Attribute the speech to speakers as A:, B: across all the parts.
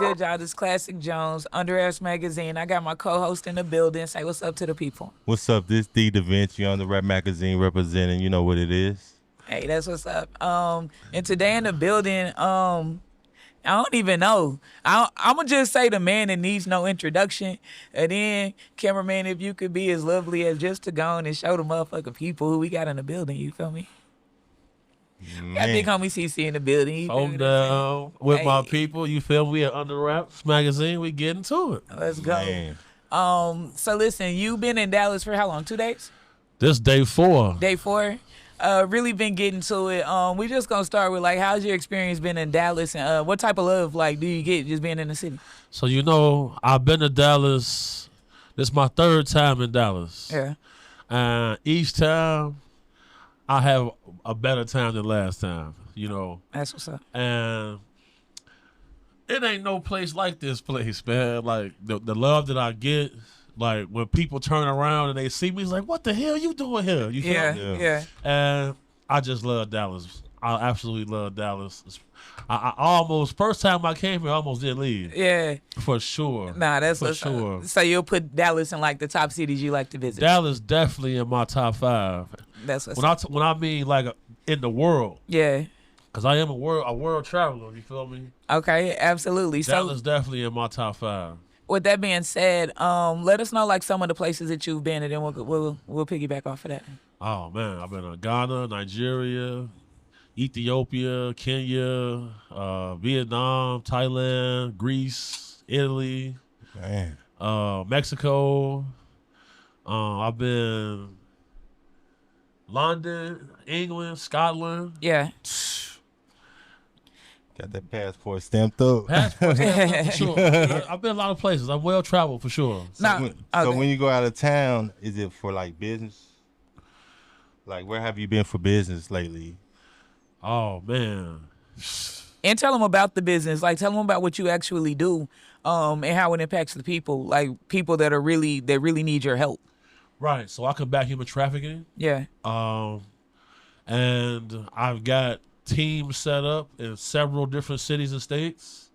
A: good, y'all? This Classic Jones, Under Raps Magazine. I got my co-host in the building. Say what's up to the people.
B: What's up? This D Da Vinci on the Rap Magazine representing. You know what it is.
A: Hey, that's what's up. And today in the building, I don't even know. I'm gonna just say the man that needs no introduction, and then cameraman, if you could be as lovely as just to go on and show the motherfucking people who we got in the building. You feel me? Got big homie CC in the building. You feel
C: I'm
A: me?
C: down with my
A: Hey.
C: people. You feel me? We at Under Raps Magazine. We getting to it.
A: Let's go.
B: Man.
A: So listen, you been in Dallas for how long? 2 days?
C: This day 4.
A: Day 4. Really been getting to it. We just gonna start with like, how's your experience been in Dallas, and what type of love like do you get just being in the city?
C: So you know, I've been to Dallas. This is my 3rd time in Dallas.
A: Yeah.
C: And each time, I have a better time than last time. You know,
A: That's what's up.
C: and it ain't no place like this place, man. Like the love that I get, like when people turn around and they see me, it's like, what the hell you doing here? You feel
A: Yeah,
C: me?
A: yeah.
C: And I just love Dallas. I absolutely love Dallas. I almost, first time I came here, I almost didn't leave.
A: Yeah.
C: For sure.
A: Nah, that's
C: for
A: what's
C: sure.
A: up. So you'll put Dallas in like the top cities you like to visit.
C: Dallas definitely in my top 5.
A: That's what's
C: When
A: up.
C: when I mean like in the world,
A: Yeah.
C: because I am a world traveler. You feel me?
A: Okay, absolutely.
C: Dallas
A: So
C: definitely in my top 5.
A: with that being said, let us know like some of the places that you've been, and then we'll piggyback off of that.
C: Oh man, I've been to Ghana, Nigeria, Ethiopia, Kenya, Vietnam, Thailand, Greece, Italy,
B: Man.
C: Mexico. I've been London, England, Scotland.
A: Yeah.
B: Got that passport stamped up.
C: Passport stamp, for sure. I've been a lot of places. I'm well traveled for sure.
B: So,
A: Nah,
B: when,
A: okay.
B: when you go out of town, is it for like business? Like, where have you been for business lately?
C: Oh man.
A: And tell them about the business. Like, tell them about what you actually do, and how it impacts the people. Like people that really need your help.
C: Right. So I combat human trafficking.
A: Yeah.
C: And I've got teams set up in several different cities and states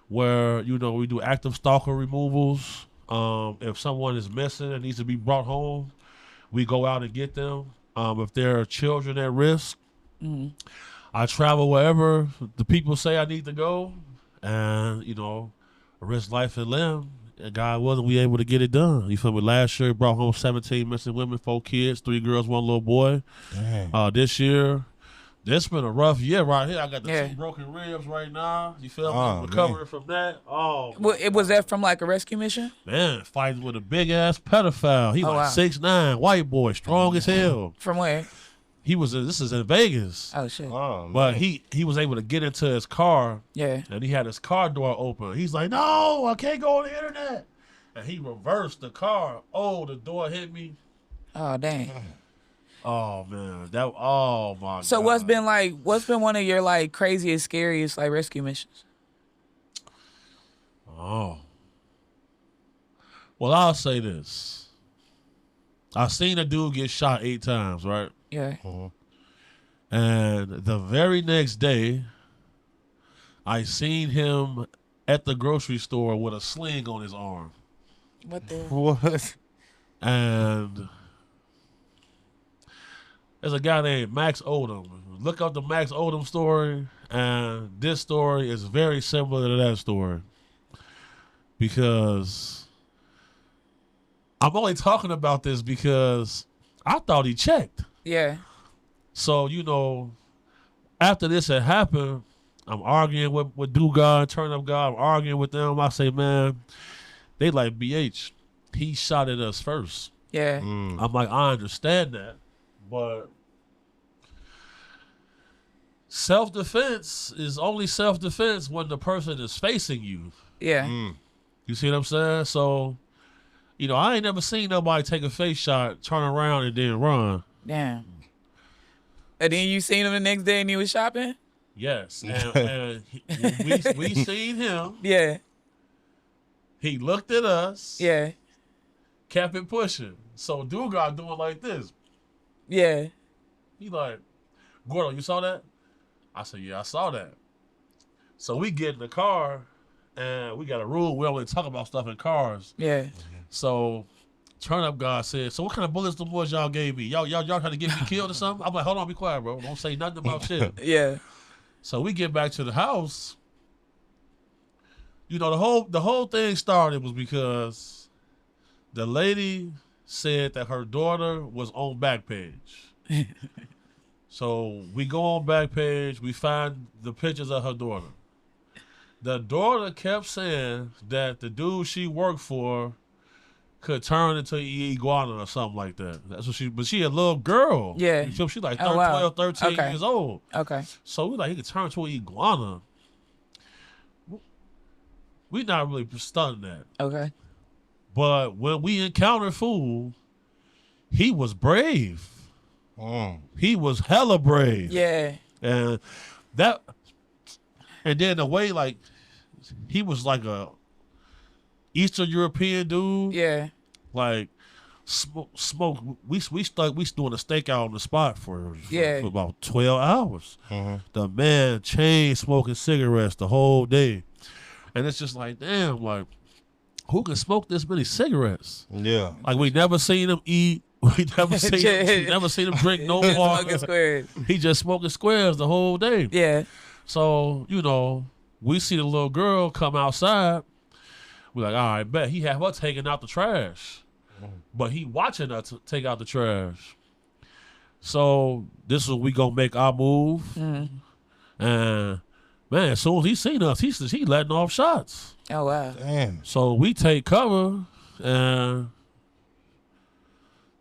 C: where, you know, we do active stalker removals. If someone is missing and needs to be brought home, we go out and get them. If there are children at risk, I travel wherever the people say I need to go, and, you know, risk life and limb. And God willing, we able to get it done. You feel me? Last year, brought home 17 missing women, 4 kids, 3 girls, 1 little boy.
B: Dang.
C: This year, this been a rough year right here. I got the
A: Yeah.
C: 2 broken ribs right now. You feel
B: Oh,
C: me? Recovering from that. Oh,
A: Was that from like a rescue mission?
C: man, fighting with a big ass pedophile. He
A: Oh,
C: like
A: wow.
C: 6'9", white boy, strong as hell.
A: From where?
C: He was. This is in Vegas.
A: Oh shit.
B: Oh,
C: But
B: man.
C: he was able to get into his car,
A: Yeah.
C: and he had his car door open. He's like, no, I can't go on the internet. And he reversed the car. Oh, the door hit me.
A: Oh dang.
C: Oh man, oh my.
A: So
C: God.
A: what's been one of your like craziest, scariest like rescue missions?
C: Oh. Well, I'll say this. I seen a dude get shot 8 times, right?
A: Yeah.
C: And the very next day, I seen him at the grocery store with a sling on his arm.
A: What the?
B: What?
C: And there's a guy named Max Odom. Look up the Max Odom story, and this story is very similar to that story. Because I'm only talking about this because I thought he checked.
A: Yeah.
C: So, you know, after this had happened, I'm arguing with Do God, Turn Up God. I'm arguing with them. I say, man, they like, BH, he shot at us first.
A: Yeah.
C: I'm like, I understand that, but self-defense is only self-defense when the person is facing you.
A: Yeah.
C: You see what I'm saying? So, you know, I ain't never seen nobody take a face shot, turn around, and then run.
A: Damn. And then you seen him the next day and he was shopping?
C: Yes. And we seen him.
A: Yeah.
C: He looked at us.
A: Yeah.
C: Kept it pushing. So dude got doing like this.
A: Yeah.
C: He like, Gordo, you saw that? I said, yeah, I saw that. So we get in the car And we got a rule. We only talk about stuff in cars.
A: Yeah.
C: So Turn Up God said, so what kind of bullets the boys y'all gave me? Y'all trying to get me killed or something? I'm like, hold on, be quiet, bro. Don't say nothing about shit.
A: Yeah.
C: So we get back to the house. You know, the whole thing started was because the lady said that her daughter was on Backpage. So we go on Backpage, we find the pictures of her daughter. The daughter kept saying that the dude she worked for could turn into an iguana or something like that. That's what but she a little girl.
A: Yeah.
C: You feel me? She like
A: Oh, wow.
C: 12, 13
A: Okay.
C: years old.
A: Okay.
C: So we like, he could turn into an iguana. We not really stunned that.
A: Okay.
C: But when we encountered Fool, he was brave. He was hella brave.
A: Yeah.
C: And then the way, like, he was like a Eastern European dude.
A: Yeah.
C: Like, smoke. We doing a stakeout on the spot for about 12 hours. The man chain smoking cigarettes the whole day. And it's just like, damn, like, who can smoke this many cigarettes?
B: Yeah.
C: Like, we never seen him eat. We never seen him drink no water.
A: Smoking squares.
C: He just smoking squares the whole day.
A: Yeah.
C: So, you know, we see the little girl come outside. We're like, all right, bet. He have her taking out the trash. But he watching her take out the trash. So this is we gonna make our move. And man, as soon as he seen us, he letting off shots.
A: Oh, wow.
B: Damn.
C: So we take cover, and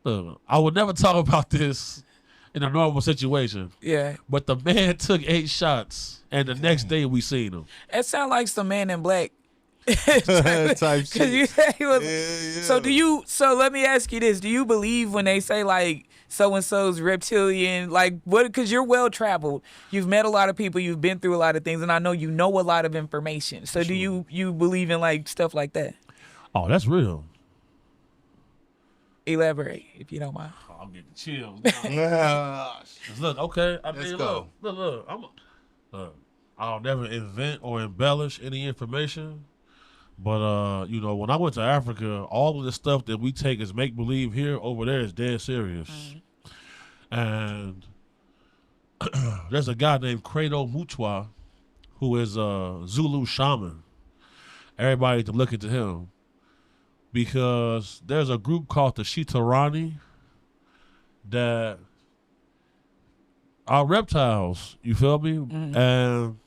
C: look, I would never talk about this in a normal situation.
A: Yeah.
C: But the man took 8 shots, and the next day we seen him.
A: It sounds like some Man in Black.
B: Type shit.
A: Cause you said he was.
B: Yeah.
A: So let me ask you this: do you believe when they say like so and so's reptilian? Like what? Because you're well traveled. You've met a lot of people. You've been through a lot of things, and I know you know a lot of information. So do you believe in like stuff like that?
C: Oh, that's real.
A: Elaborate, if you don't mind.
C: Oh, I'm getting chills.
B: Nah.
C: Look, okay. I
B: Let's
C: mean,
B: go.
C: Look. I'll never invent or embellish any information. But, you know, when I went to Africa, all of the stuff that we take as make-believe here, over there is dead serious. And there's a guy named Credo Mutwa who is a Zulu shaman. Everybody to look into him. Because there's a group called the Shitarani that are reptiles, you feel me? And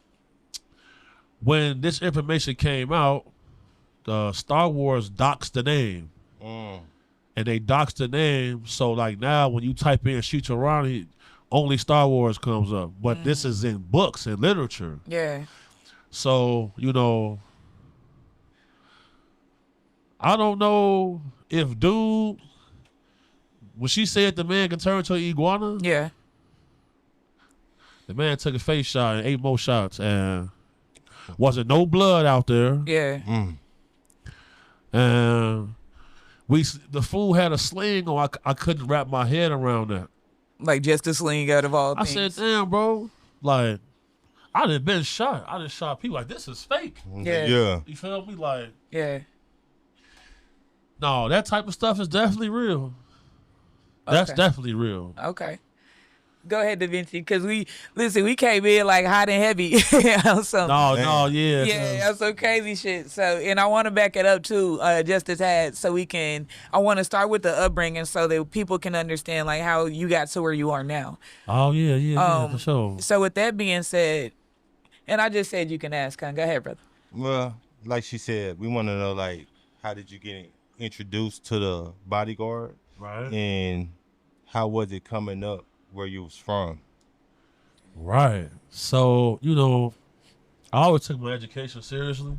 C: when this information came out, Star Wars doxed the name. And they doxed the name, so like now when you type in Shitarani, only Star Wars comes up. But this is in books and literature.
A: Yeah.
C: So, you know, I don't know if dude, when she said the man can turn to an iguana,
A: Yeah.
C: the man took a face shot and 8 more shots, and wasn't no blood out there.
A: Yeah.
C: And the fool had a sling on. I couldn't wrap my head around that.
A: Like just a sling out of all
C: I
A: things.
C: said, damn, bro. Like, I done been shot. I done shot people. Like, this is fake.
A: Yeah.
C: You feel me? Like,
A: Yeah.
C: no, that type of stuff is definitely real. That's
A: Okay.
C: definitely real.
A: Okay. Go ahead, Da Vinci, because we came in like hot and heavy on some
C: No, yeah.
A: yeah, on some crazy shit. So, and I want to back it up too, just a tad, so I want to start with the upbringing so that people can understand like how you got to where you are now.
C: Oh, yeah, for sure.
A: So with that being said, and I just said you can ask, Con. Go ahead, brother.
B: Well, like she said, we want to know, like, how did you get introduced to the bodyguard?
C: Right.
B: And how was it coming up where you was from?
C: Right. So, you know, I always took my education seriously.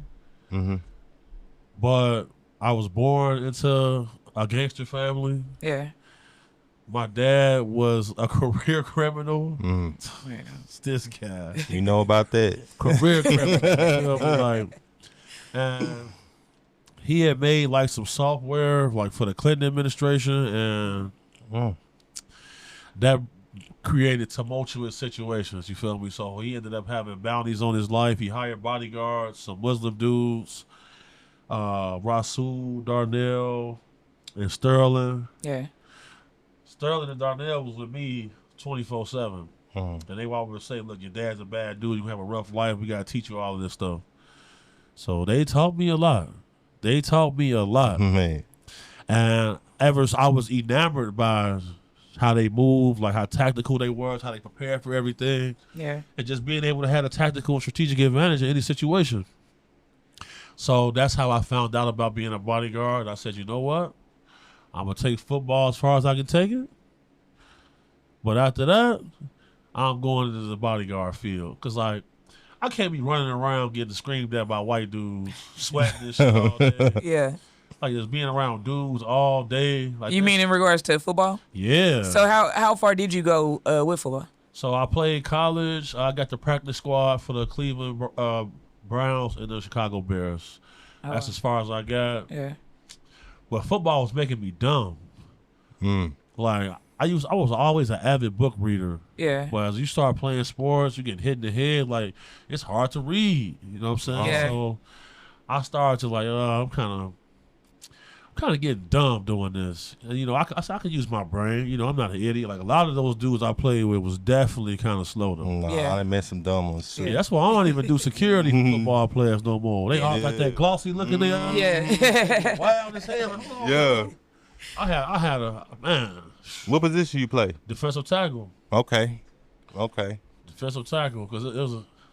C: But I was born into a gangster family.
A: Yeah.
C: My dad was a career criminal.
A: Yeah.
C: It's this guy.
B: You know about that?
C: Career criminal. You know, like, and he had made like some software like for the Clinton administration, and that created tumultuous situations. You feel me? So he ended up having bounties on his life. He hired bodyguards, some Muslim dudes, Rasul, Darnell, and Sterling.
A: Yeah.
C: Sterling and Darnell was with me 24/7. And they always say, look, your dad's a bad dude. You have a rough life. We got to teach you all of this stuff. So they taught me a lot.
B: Man.
C: And I was enamored by how they move, like how tactical they were, how they prepare for everything.
A: Yeah.
C: And just being able to have a tactical and strategic advantage in any situation. So that's how I found out about being a bodyguard. I said, you know what? I'm going to take football as far as I can take it. But after that, I'm going into the bodyguard field. Because, like, I can't be running around getting screamed at by white dudes, sweating and shit all day.
A: Yeah.
C: Like, just being around dudes all day. Like,
A: You mean in regards to football?
C: Yeah.
A: So how far did you go with football?
C: So I played college. I got the practice squad for the Cleveland Browns and the Chicago Bears. That's as far as I got.
A: Yeah.
C: But football was making me dumb. Like, I was always an avid book reader.
A: Yeah.
C: But as you start playing sports, you get hit in the head. Like, it's hard to read. You know what I'm saying?
A: Yeah.
C: So I started to like, I'm kind of getting dumb doing this. And, you know, I could use my brain. You know, I'm not an idiot. Like, a lot of those dudes I played with was definitely kind of slow though.
B: Nah,
A: Yeah.
B: I done met some dumb ones.
C: Yeah, that's why I don't even do security for football players no more. They all got that glossy look in their eyes.
A: Yeah.
C: Wild as hell. Like, oh.
B: Yeah.
C: I had a man.
B: What position you play?
C: Defensive tackle.
B: Okay.
C: Defensive tackle, because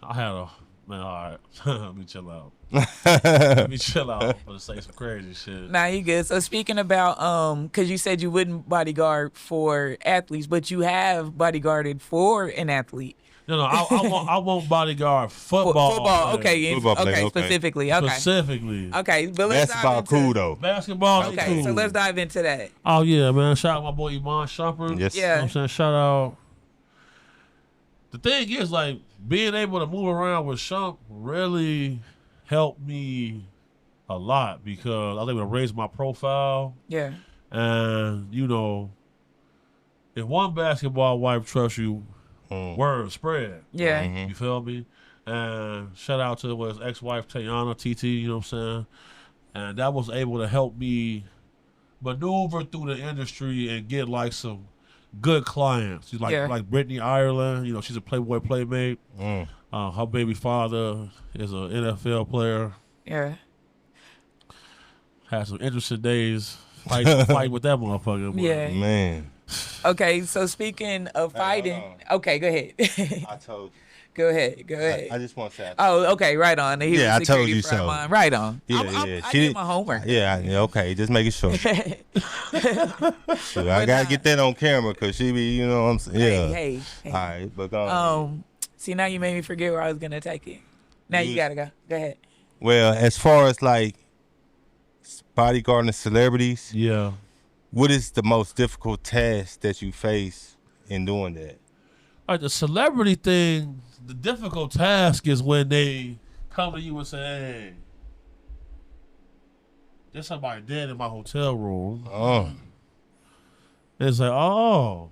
C: I had a man. All right, let me chill out. Let me chill out. I'm gonna say some crazy shit.
A: Nah, you good. So speaking about because you said you wouldn't bodyguard for athletes, but you have bodyguarded for an athlete.
C: No, I won't bodyguard football.
A: Football,
C: players.
A: okay,
B: Football player,
A: okay,
B: okay.
A: specifically, okay,
C: Specifically.
A: okay. But let's
B: That's
A: dive
B: about
A: into,
B: cool though.
C: Basketball.
A: Okay,
C: cool.
A: so let's dive into that.
C: Oh yeah, man! Shout out my boy Iman Shumpert.
B: Yes.
C: You know
A: Yeah.
C: what I'm saying? Shout out. The thing is, like, being able to move around with Shump really helped me a lot because I was able to raise my profile.
A: Yeah,
C: And, you know, if one basketball wife trusts you, word spread.
A: yeah,
C: You feel me? And shout out to his ex-wife, Tayana, TT, you know what I'm saying? And that was able to help me maneuver through the industry and get, like, some good clients. Like Brittany Ireland, you know, she's a Playboy Playmate. Her baby father is an NFL player.
A: yeah.
C: Had some interesting days fight with that motherfucker. But
A: Yeah.
B: Man.
A: Okay, so speaking of fighting, okay, go ahead.
B: I told you.
A: Go ahead.
B: I just want to say.
A: Oh, okay, right on. He was
B: Yeah, I
A: a
B: told
A: security
B: you
A: front
B: so.
A: line. Right on.
B: Yeah.
A: I did my homework.
B: Yeah, okay. Just making sure. So I gotta get that on camera because she be, you know what I'm saying. Yeah.
A: Hey.
B: All right, but go on.
A: See, now you made me forget where I was gonna take it. Now you gotta go. Go ahead.
B: Well, as far as like bodyguarding celebrities,
C: yeah.
B: what is the most difficult task that you face in doing that?
C: Like the celebrity thing, the difficult task is when they come to you and say, hey, there's somebody dead in my hotel room.
B: Oh.
C: It's like,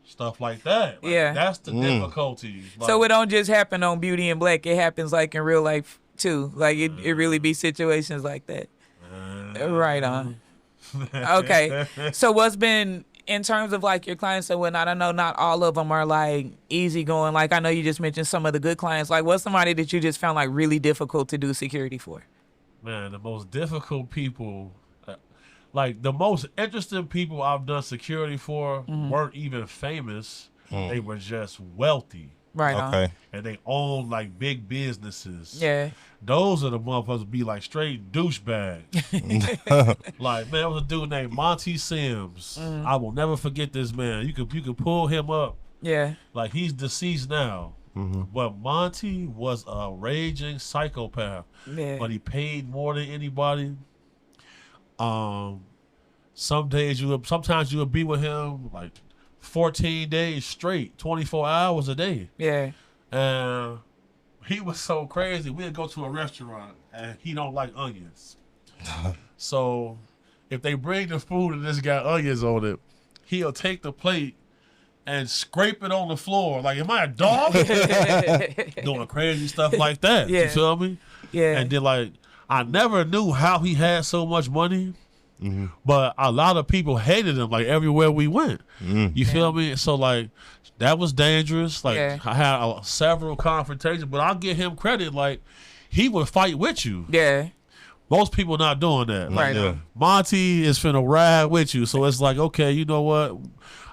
C: stuff like that. Like,
A: Yeah.
C: That's the difficulty. Like,
A: So it don't just happen on Beauty and Black. It happens like in real life too. Like it really be situations like that. Right on. Okay. So what's been in terms of like your clients and whatnot? I know not all of them are like easygoing. Like I know you just mentioned some of the good clients. Like what's somebody that you just found like really difficult to do security for?
C: Man, the most difficult people, like the most interesting people I've done security for weren't even famous. They were just wealthy.
A: Right on.
B: Okay.
C: And they own like big businesses.
A: Yeah.
C: Those are the motherfuckers be like straight douchebags. Like, man, there was a dude named Monty Sims. I will never forget this man. You could pull him up.
A: Yeah.
C: Like he's deceased now. But Monty was a raging psychopath.
A: Yeah.
C: But he paid more than anybody. Sometimes you would be with him like 14 days straight, 24 hours a day.
A: Yeah.
C: And he was so crazy. We'd go to a restaurant and he don't like onions. So if they bring the food and this got onions on it, he'll take the plate and scrape it on the floor. Like, am I a dog? Doing crazy stuff like that.
A: Yeah.
C: You feel me?
A: Yeah.
C: And then, like, I never knew how he had so much money, but a lot of people hated him, like, everywhere we went. You feel me? So, like, that was dangerous. Like, I had several confrontations, but I'll give him credit. Like, he would fight with you.
A: Yeah.
C: Most people not doing that. Like,
A: Right.
C: Monty is finna ride with you. So it's like, okay, you know what?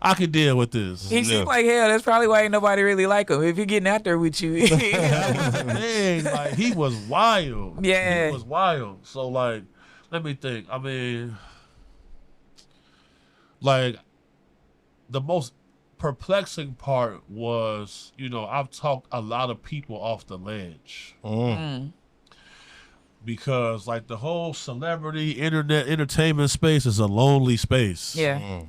C: I can deal with this.
A: He seems like hell. That's probably why ain't nobody really like him. If he getting out there with you.
C: Dang, like, he was wild.
A: Yeah.
C: He was wild. So, like, let me think. I mean, like, the most perplexing part was, you know, I've talked a lot of people off the ledge. Because, like, the whole celebrity, internet, entertainment space is a lonely space.
A: Yeah.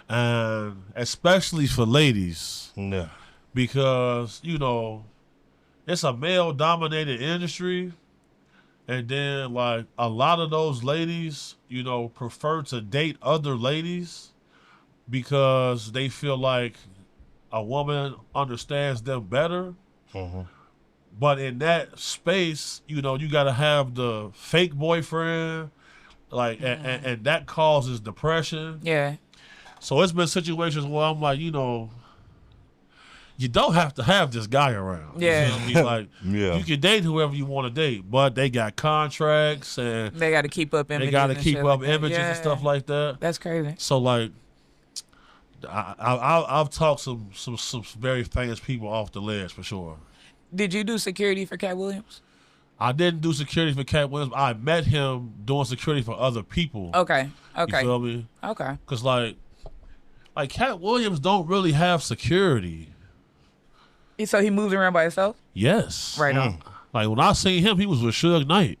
C: And especially for ladies.
B: Yeah.
C: Because, you know, it's a male-dominated industry. And then, like, a lot of those ladies, you know, prefer to date other ladies because they feel like a woman understands them better. But in that space, you know, you got to have the fake boyfriend, like, and that causes depression.
A: Yeah.
C: So it's been situations where I'm like, you know, you don't have to have this guy around.
A: Yeah.
C: You feel me? Like,
B: Yeah.
C: you can date whoever you want to date, but they got contracts and
A: They got to keep up images.
C: they got to
A: and
C: keep
A: shit
C: up
A: like that.
C: images and stuff like that.
A: That's crazy.
C: So, like, I've talked some very famous people off the ledge for sure.
A: Did you do security for Katt Williams?
C: I didn't do security for Katt Williams. I met him doing security for other people.
A: Okay.
C: You
A: Okay.
C: feel me?
A: Okay.
C: Because, like Katt Williams don't really have security.
A: So he moves around by himself?
C: Yes.
A: Right on.
C: Like, when I seen him, he was with Suge Knight.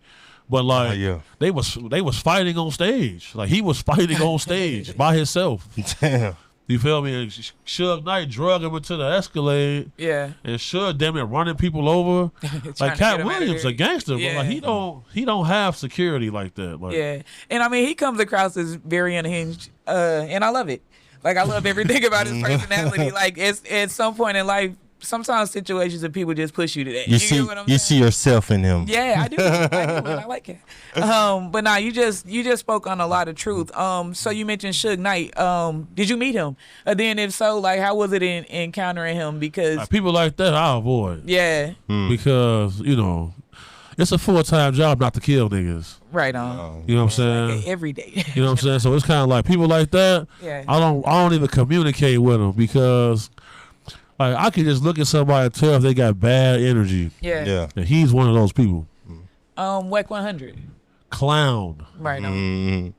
C: But, like, they was fighting on stage. Like, he was fighting on stage by himself.
B: Damn.
C: You feel me? And Suge Knight drug him into the Escalade.
A: Yeah.
C: And Suge damn it running people over.
A: Trying
C: Like,
A: to get
C: Katt
A: him outta
C: Williams
A: here.
C: a gangster, but, like, he don't have security like that. Like,
A: Yeah. And I mean, he comes across as very unhinged, and I love it. Like, I love everything about his personality. Like, it's at some point in life, sometimes situations that people just push you to that.
B: You
A: get what I'm
B: see
A: saying?
B: yourself in him.
A: Yeah, I do. I like it. But nah, you just spoke on a lot of truth. So you mentioned Suge Knight. Did you meet him? Then if so, like, how was it in encountering him? Because
C: like, people like that, I avoid.
A: yeah,
C: Because, you know, it's a full-time job not to kill niggas.
A: right on.
C: You know what I'm saying?
A: Every day.
C: You know what I'm saying? So it's kind of like people like that.
A: Yeah.
C: I don't even communicate with them because, like, I can just look at somebody and tell if they got bad energy.
A: Yeah.
B: Yeah.
C: And he's one of those people.
A: Wack100.
C: Clown.
A: Right on.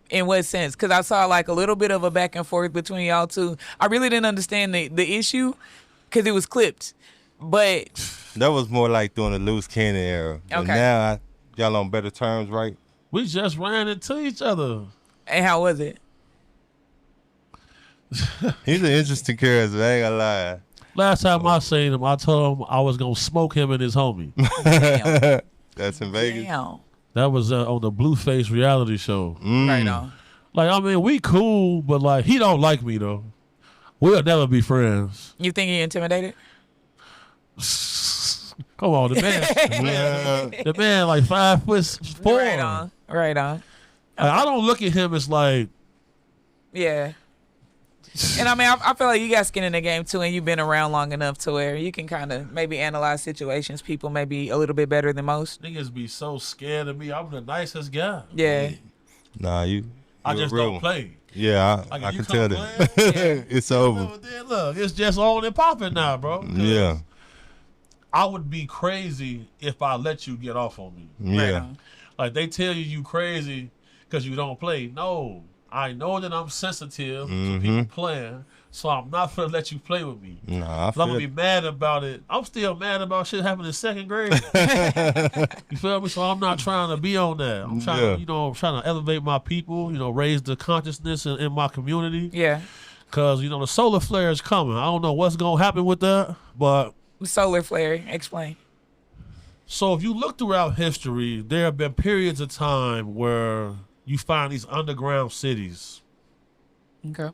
A: In what sense? Because I saw like a little bit of a back and forth between y'all two. I really didn't understand the issue because it was clipped, but
B: That was more like during the loose cannon era. But
A: Okay.
B: now y'all on better terms, right?
C: We just ran into each other.
A: and how was it?
B: He's an interesting character. I ain't gonna lie.
C: Last time I seen him, I told him I was going to smoke him and his homie.
A: Damn.
B: That's in Vegas.
A: Damn.
C: That was on the Blueface reality show.
A: Right on.
C: Like, I mean, we cool, but, like, he don't like me, though. We'll never be friends.
A: You think he intimidated?
C: Come on, the man like 5'4".
A: Right on. Right on.
C: Like, I don't look at him as like,
A: Yeah. And I mean, I feel like you got skin in the game too, and you've been around long enough to where you can kind of maybe analyze situations. People maybe a little bit better than most.
C: niggas be so scared of me. I'm the nicest guy.
A: Yeah.
B: Nah, you.
C: I
B: you
C: just
B: a real
C: don't
B: one.
C: play.
B: Yeah,
C: Like,
B: I
C: if you
B: can
C: come
B: tell that.
C: playing,
B: It's over.
C: But then look, it's just on and popping now, bro. 'Cause
B: Yeah,
C: I would be crazy if I let you get off on me.
A: Right
B: yeah.
A: on.
C: Like, they tell you crazy because you don't play. No, I know that I'm sensitive to people playing, so I'm not gonna let you play with me.
B: Nah, I
C: I'm
B: feel
C: gonna be mad about it. I'm still mad about shit happening in second grade. You feel me? So I'm not trying to be on that. I'm trying
B: Yeah.
C: to, I'm trying to elevate my people, raise the consciousness in my community.
A: Yeah.
C: Cause, the solar flare is coming. I don't know what's gonna happen with that, but
A: Solar flare. Explain.
C: so if you look throughout history, there have been periods of time where you find these underground cities.
A: Okay.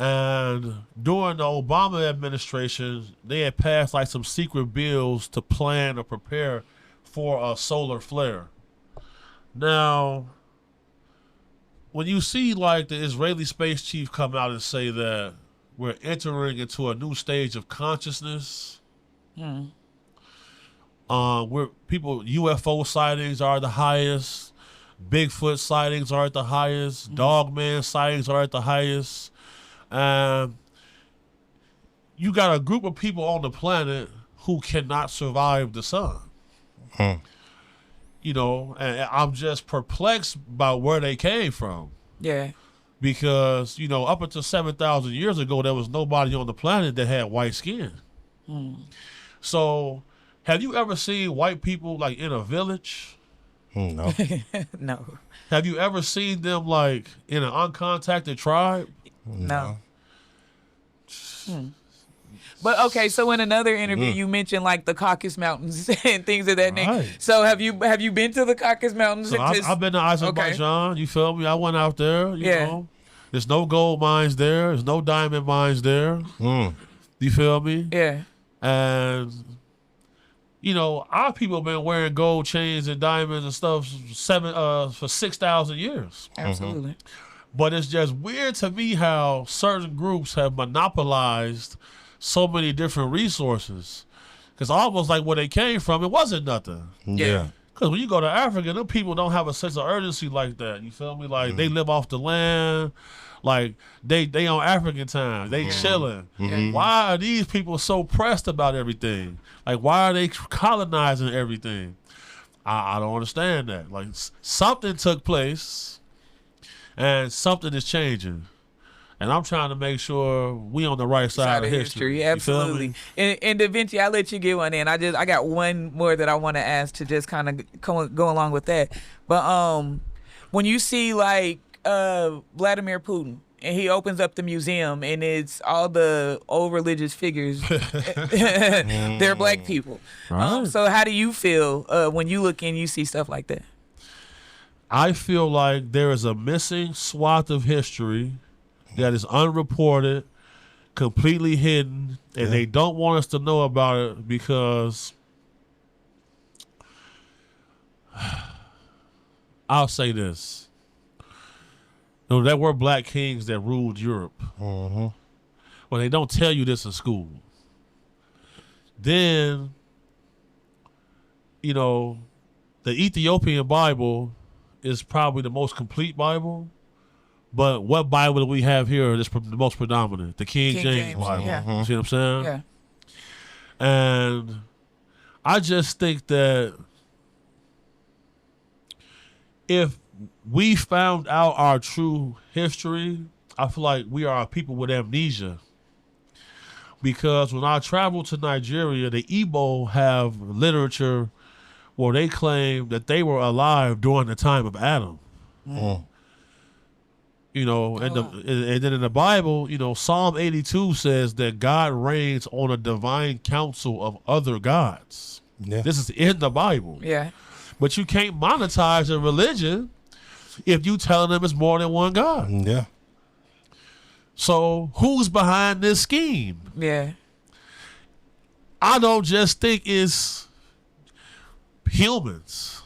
C: And during the Obama administration, they had passed like some secret bills to plan or prepare for a solar flare. Now, when you see like the Israeli space chief come out and say that we're entering into a new stage of consciousness, where UFO sightings are the highest, Bigfoot sightings are at the highest, Dogman sightings are at the highest. You got a group of people on the planet who cannot survive the sun. You know, and I'm just perplexed by where they came from.
A: Yeah.
C: Because, you know, up until 7,000 years ago, there was nobody on the planet that had white skin. So, have you ever seen white people, like, in a village?
B: No.
A: No.
C: Have you ever seen them, like, in an uncontacted tribe?
A: No. But okay, so in another interview, you mentioned like the Caucasus Mountains and things of that nature.
C: Right.
A: So have you been to the Caucasus Mountains?
C: So I've been to Azerbaijan. You feel me? I went out there. You know, there's no gold mines there. There's no diamond mines there. You feel me?
A: Yeah.
C: And you know, our people have been wearing gold chains and diamonds and stuff for 6,000 years.
A: Absolutely.
C: But it's just weird to me how certain groups have monopolized so many different resources. Because almost like where they came from, it wasn't nothing.
B: Yeah.
C: Because when you go to Africa, them people don't have a sense of urgency like that. You feel me? Like, they live off the land. Like, they on African time. They chilling. Why are these people so pressed about everything? Like, why are they colonizing everything? I don't understand that. Like, something took place, and something is changing. And I'm trying to make sure we on the right side of history.
A: Absolutely. And Da Vinci, I'll let you get one in. I got one more that I want to ask to just kind of go along with that. But when you see like Vladimir Putin and he opens up the museum and it's all the old religious figures, they're black people.
C: Right.
A: So how do you feel when you look and you see stuff like that?
C: I feel like there is a missing swath of history that is unreported, completely hidden, and they don't want us to know about it because I'll say this. You know, there were black kings that ruled Europe. Well, they don't tell you this in school. Then, you know, the Ethiopian Bible is probably the most complete Bible. But what Bible do we have here that's the most predominant? The King James Bible.
A: Yeah.
C: You see what I'm saying?
A: Yeah.
C: And I just think that if we found out our true history, I feel like we are a people with amnesia. Because when I traveled to Nigeria, the Igbo have literature where they claim that they were alive during the time of Adam. You know, and then in the Bible, you know, Psalm 82 says that God reigns on a divine council of other gods. Yeah. This is in the Bible.
A: Yeah.
C: But you can't monetize a religion if you telling them it's more than one God.
B: Yeah.
C: So who's behind this scheme?
A: Yeah.
C: I don't just think it's humans.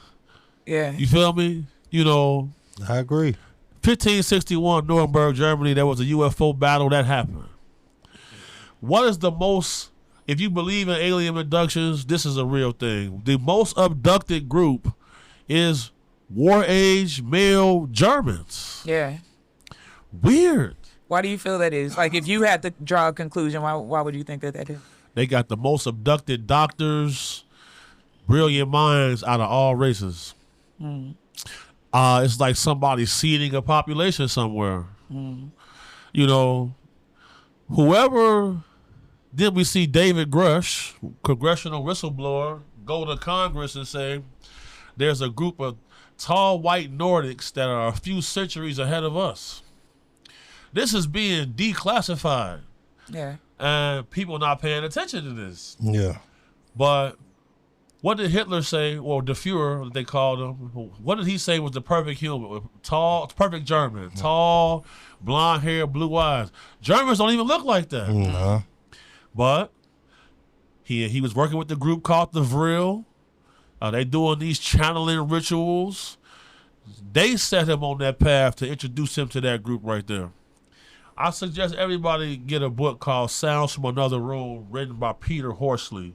A: Yeah.
C: You feel me? You know,
B: I agree.
C: 1561, Nuremberg, Germany, there was a UFO battle that happened. What is the most, if you believe in alien abductions, this is a real thing. The most abducted group is war age male Germans.
A: Yeah.
C: Weird.
A: Why do you feel that is? Like, if you had to draw a conclusion, why would you think that is?
C: They got the most abducted doctors, brilliant minds out of all races. It's like somebody seeding a population somewhere. You know, whoever, then we see David Grush, congressional whistleblower, go to Congress and say there's a group of tall white Nordics that are a few centuries ahead of us. This is being declassified.
A: Yeah.
C: And people not paying attention to this.
B: Yeah.
C: But, What did Hitler say, or the Fuhrer, they called him? What did he say was the perfect human? Tall, perfect German. Tall, blonde hair, blue eyes. Germans don't even look like that.
B: No.
C: But he was working with the group called the Vril. They doing these channeling rituals. They set him on that path to introduce him to that group right there. I suggest everybody get a book called Sounds from Another Room, written by Peter Horsley,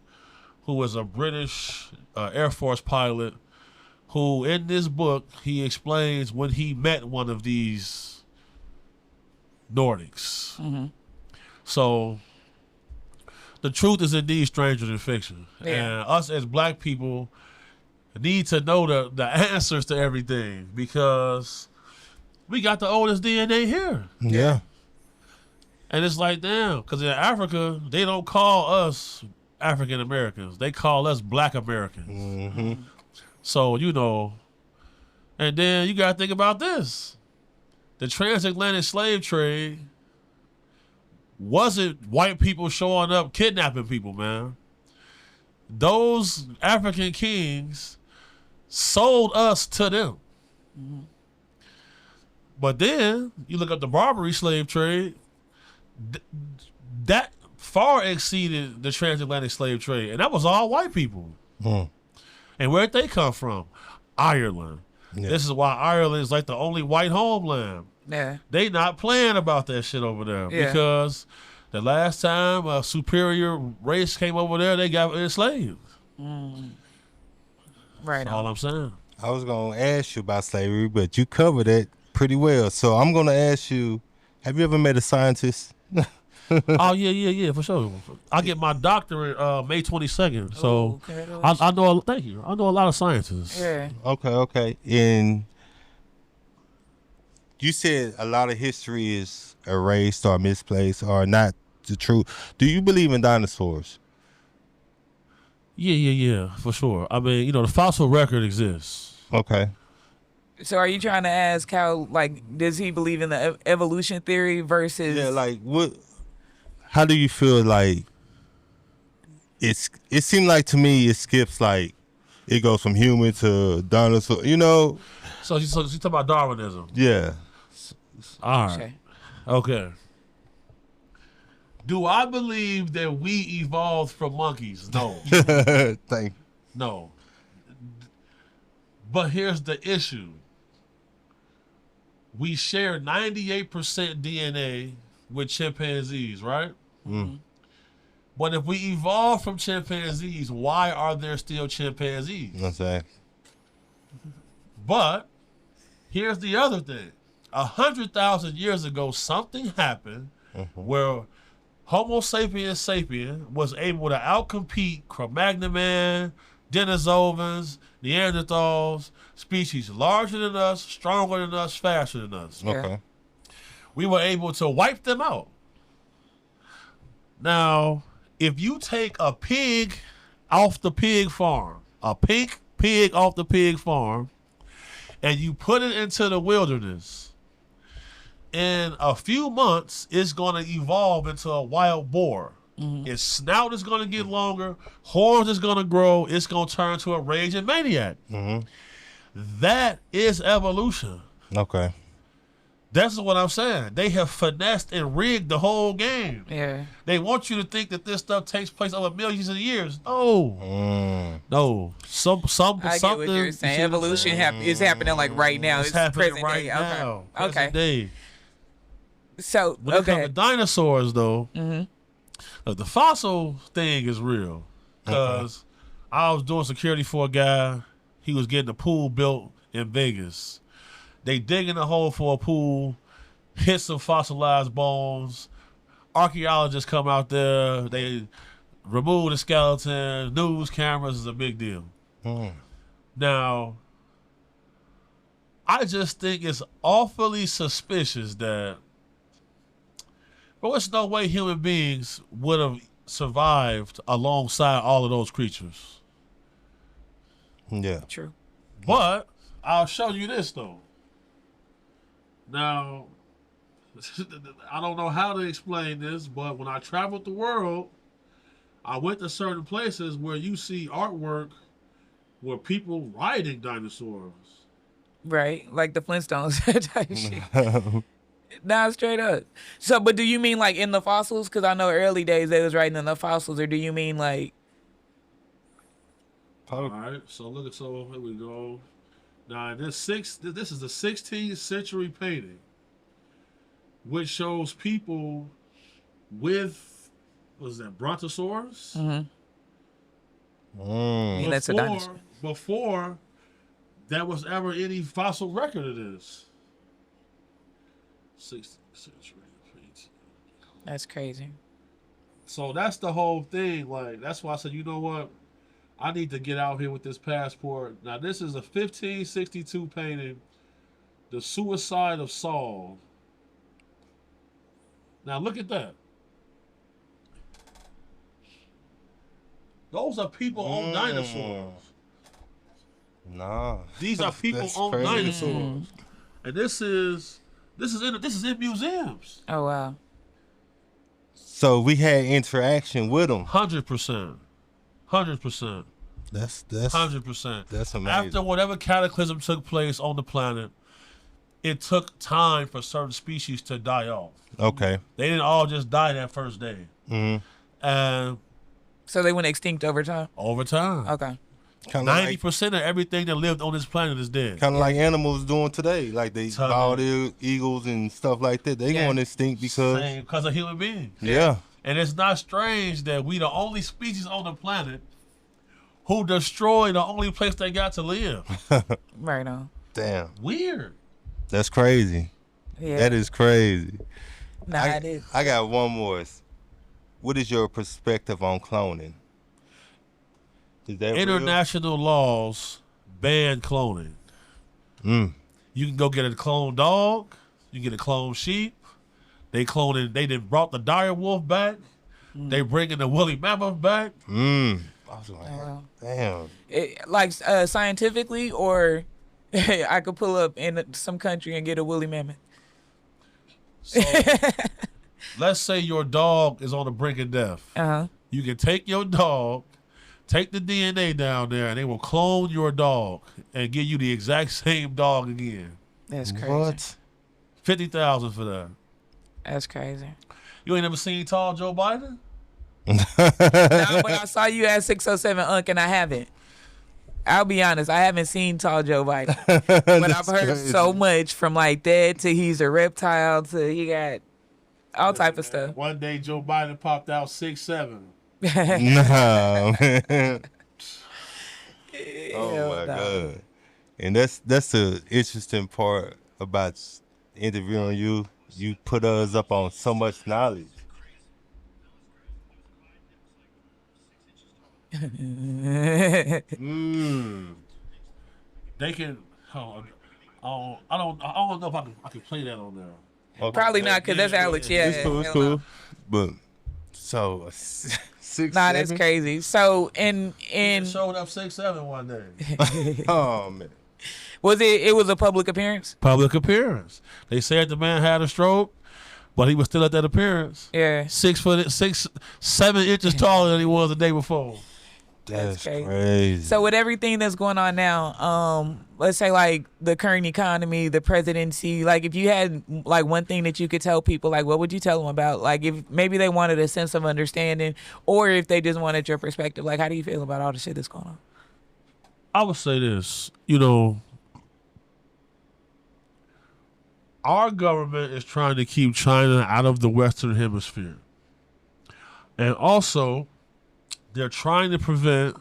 C: who is a British Air Force pilot, who in this book, he explains when he met one of these Nordics. Mm-hmm. So the truth is indeed stranger than fiction.
A: Yeah.
C: And us as black people need to know the answers to everything, because we got the oldest DNA here.
B: Yeah.
C: And it's like, damn, because in Africa, they don't call us African Americans. They call us Black Americans.
B: Mm-hmm.
C: So, you know, and then you got to think about this. The transatlantic slave trade wasn't white people showing up kidnapping people, man. Those African kings sold us to them. Mm-hmm. But then you look at the Barbary slave trade, that far exceeded the transatlantic slave trade, and that was all white people. And where'd they come from? Ireland. Yeah. This is why Ireland is like the only white homeland.
A: Yeah.
C: They not playing about that shit over there, because the last time a superior race came over there, they got enslaved.
A: Right.
C: That's all I'm saying.
B: I was going to ask you about slavery, but you covered it pretty well. So I'm going to ask you, have you ever met a scientist?
C: Oh, yeah, for sure. I get my doctorate May 22nd. So I know, thank you. I know a lot of scientists.
A: Yeah.
B: Okay. And you said a lot of history is erased or misplaced or not the truth. Do you believe in dinosaurs?
C: Yeah, for sure. I mean, you know, the fossil record exists.
B: Okay.
A: So are you trying to ask how, like, does he believe in the evolution theory versus...
B: Yeah, like, what? How do you feel like it seemed like to me it skips, like, it goes from human to dinosaur, you know?
C: So you talking about Darwinism?
B: Yeah.
C: All right. Okay. Do I believe that we evolved from monkeys? No.
B: Thank you.
C: No. But here's the issue. We share 98% DNA with chimpanzees, right? But if we evolved from chimpanzees, why are there still chimpanzees?
B: That's right.
C: But here's the other thing. 100,000 years ago, something happened where Homo sapiens sapien was able to outcompete Cro-Magnon man, Denisovans, Neanderthals, species larger than us, stronger than us, faster than us.
B: Okay.
C: We were able to wipe them out. Now, if you take a pig off the pig farm, a pink pig off the pig farm, and you put it into the wilderness, in a few months, it's going to evolve into a wild boar. Its snout is going to get longer, horns is going to grow, it's going to turn to a raging maniac. That is evolution.
B: Okay.
C: That's what I'm saying. They have finessed and rigged the whole game.
A: Yeah.
C: They want you to think that this stuff takes place over millions of years. No. No.
A: I get what you're saying. Evolution is happening like right now.
C: It's happening
A: present
C: right
A: day.
C: now.
A: Okay.
C: Present day.
A: So,
C: when it comes to dinosaurs, though, look, the fossil thing is real. Because I was doing security for a guy. He was getting a pool built in Vegas. They digging a hole for a pool, hit some fossilized bones. Archaeologists come out there. They remove the skeleton. News cameras is a big deal. Now, I just think it's awfully suspicious that, there's no way human beings would have survived alongside all of those creatures.
B: Yeah.
A: True.
C: But I'll show you this, though. Now, I don't know how to explain this, but when I traveled the world, I went to certain places where you see artwork were people riding dinosaurs.
A: Right, like the Flintstones type shit. Nah, straight up. So, but do you mean like in the fossils? Because I know early days they was writing in the fossils, or do you mean like?
C: All right, so here we go. Now this is the 16th century painting, which shows people with, what is that, brontosaurus?
A: Yeah, that's a dinosaur.
C: Before there was ever any fossil record of this. 16th century painting.
A: That's crazy.
C: So that's the whole thing. Like, that's why I said, you know what? I need to get out here with this passport. Now, this is a 1562 painting, The Suicide of Saul. Now, look at that. Those are people on dinosaurs.
B: Nah.
C: These are people on
B: crazy.
C: dinosaurs. And this is in museums.
A: Oh wow.
B: So we had interaction with them.
C: 100%. 100%.
B: That's
C: 100%.
B: That's amazing.
C: After whatever cataclysm took place on the planet, it took time for certain species to die off.
B: Okay.
C: They didn't all just die that first day. And
A: So they went extinct over time.
C: over time,
A: Okay.
B: Kind of
C: 90% of everything that lived on this planet is dead.
B: kind of like animals doing today, like they
C: Tell me.
B: bald eagles and stuff like that. They
A: Yeah.
B: going extinct because
C: Same, because of human beings.
B: yeah.
C: And it's not strange that we the only species on the planet who destroy the only place they got to live.
A: Right on.
B: Damn,
C: Weird.
B: that's crazy.
A: Yeah.
B: That is crazy.
A: Nah, it is.
B: I got one more. What is your perspective on cloning? Is that real?
C: International laws ban cloning. You can go get a clone dog. You can get a clone sheep. They cloning. They done brought the dire wolf back. They bringing the woolly mammoth back.
B: I was like,
A: wow.
B: damn.
A: Like scientifically, or I could pull up in some country and get a woolly mammoth.
C: So let's say your dog is on the brink of death. You can take your dog, take the DNA down there, and they will clone your dog and give you the exact same dog again.
A: That's crazy.
B: What?
C: $50,000 for that.
A: That's crazy.
C: You ain't never seen tall Joe Biden?
A: No, but I saw you at 607 Unc, and I haven't. I'll be honest, I haven't seen Tall Joe Biden. But I've heard so much from like that to he's a reptile to he got all type of stuff.
C: One day Joe Biden popped out 6'7".
B: Nah, man. Oh
A: Hell
B: my
A: no.
B: god. And that's the interesting part about interviewing you. You put us up on so much knowledge.
C: They can. I don't know if I can play that on there.
B: Okay.
A: Probably not, because that's Alex. Yeah.
B: It's cool, it's
A: hell
B: cool.
A: no.
B: But so 6,
A: Nah, that's
B: 7?
A: crazy. So
C: He
A: in
C: showed up 6'7" one day.
B: Oh man.
A: was it was a public appearance?
C: Public appearance. They said the man had a stroke, but he was still at that appearance.
A: Yeah.
C: 7 inches taller than he was the day before.
B: That's
A: crazy.
B: crazy.
A: So with everything that's going on now, let's say like the current economy, the presidency, like if you had like one thing that you could tell people, like what would you tell them about? Like if maybe they wanted a sense of understanding, or if they just wanted your perspective, like how do you feel about all the shit that's going on?
C: I would say this, our government is trying to keep China out of the Western Hemisphere. And also, they're trying to prevent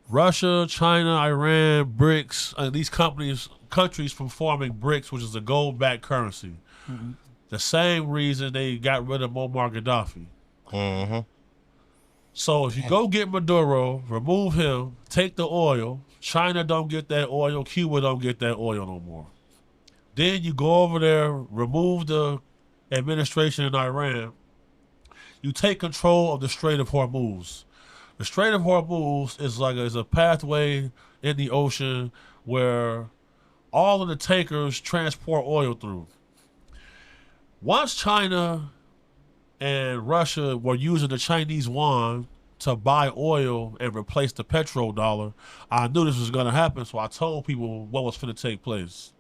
C: Russia, China, Iran, BRICS, these countries from forming BRICS, which is a gold-backed currency. The same reason they got rid of Muammar Gaddafi. So if you go get Maduro, remove him, take the oil, China don't get that oil, Cuba don't get that oil no more. Then you go over there, remove the administration in Iran, you take control of the Strait of Hormuz. The Strait of Hormuz is a pathway in the ocean where all of the tankers transport oil through. Once China and Russia were using the Chinese yuan to buy oil and replace the petrodollar. I knew this was going to happen, so I told people what was going to take place.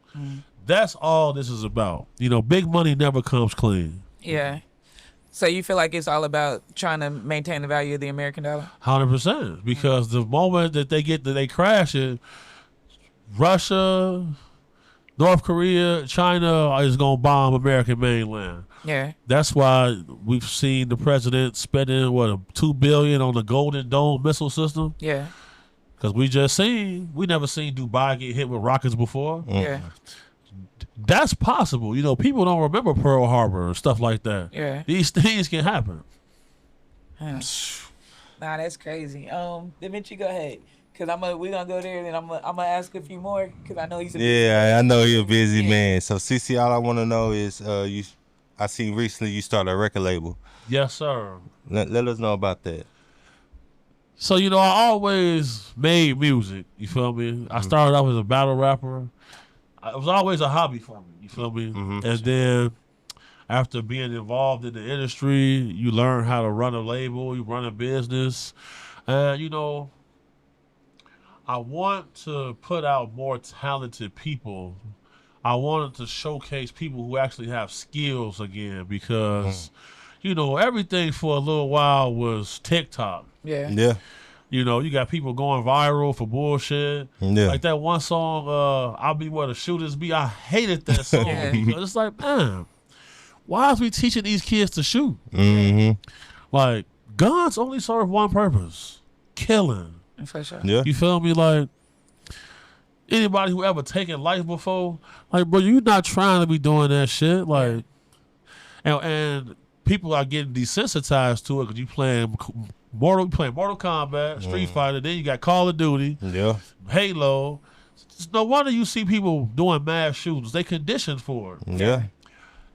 C: That's all this is about. You know, big money never comes clean.
A: Yeah. So you feel like it's all about trying to maintain the value of the American dollar?
C: 100%. Because the moment that they crash it, Russia, North Korea, China is going to bomb American mainland.
A: Yeah.
C: That's why we've seen the president spending, $2 billion on the Golden Dome missile system.
A: Yeah.
C: Because we never seen Dubai get hit with rockets before.
A: Yeah.
C: That's possible. You know, people don't remember Pearl Harbor and stuff like that.
A: Yeah.
C: These things can happen.
A: Nah, that's crazy. Dimitri, go ahead. Cause we gonna go there, and then I'm gonna ask a few more, cause I know he's a
B: Yeah, I know you're a busy man. So CC, all I want to know is I seen recently you started a record label.
C: Yes, sir.
B: Let us know about that.
C: So, you know, I always made music. You feel me? I started off as a battle rapper. It was always a hobby for me. You feel me? And then after being involved in the industry, you learn how to run a label, you run a business. And, you know, I want to put out more talented people. I wanted to showcase people who actually have skills again because, you know, everything for a little while was TikTok.
A: Yeah.
B: Yeah.
C: You know, you got people going viral for bullshit.
B: Yeah.
C: Like that one song, I'll Be Where the Shooters Be. I hated that song. Because it's like, man, why is we teaching these kids to shoot? Like, guns only serve one purpose: killing.
A: For sure.
B: Yeah.
C: You feel me? Like, anybody who ever taken life before, like, bro, you not trying to be doing that shit. Like, and people are getting desensitized to it because you playing Mortal Kombat, Street Fighter, then you got Call of Duty, Halo. It's no wonder you see people doing mass shootings. They conditioned for it.
B: Yeah.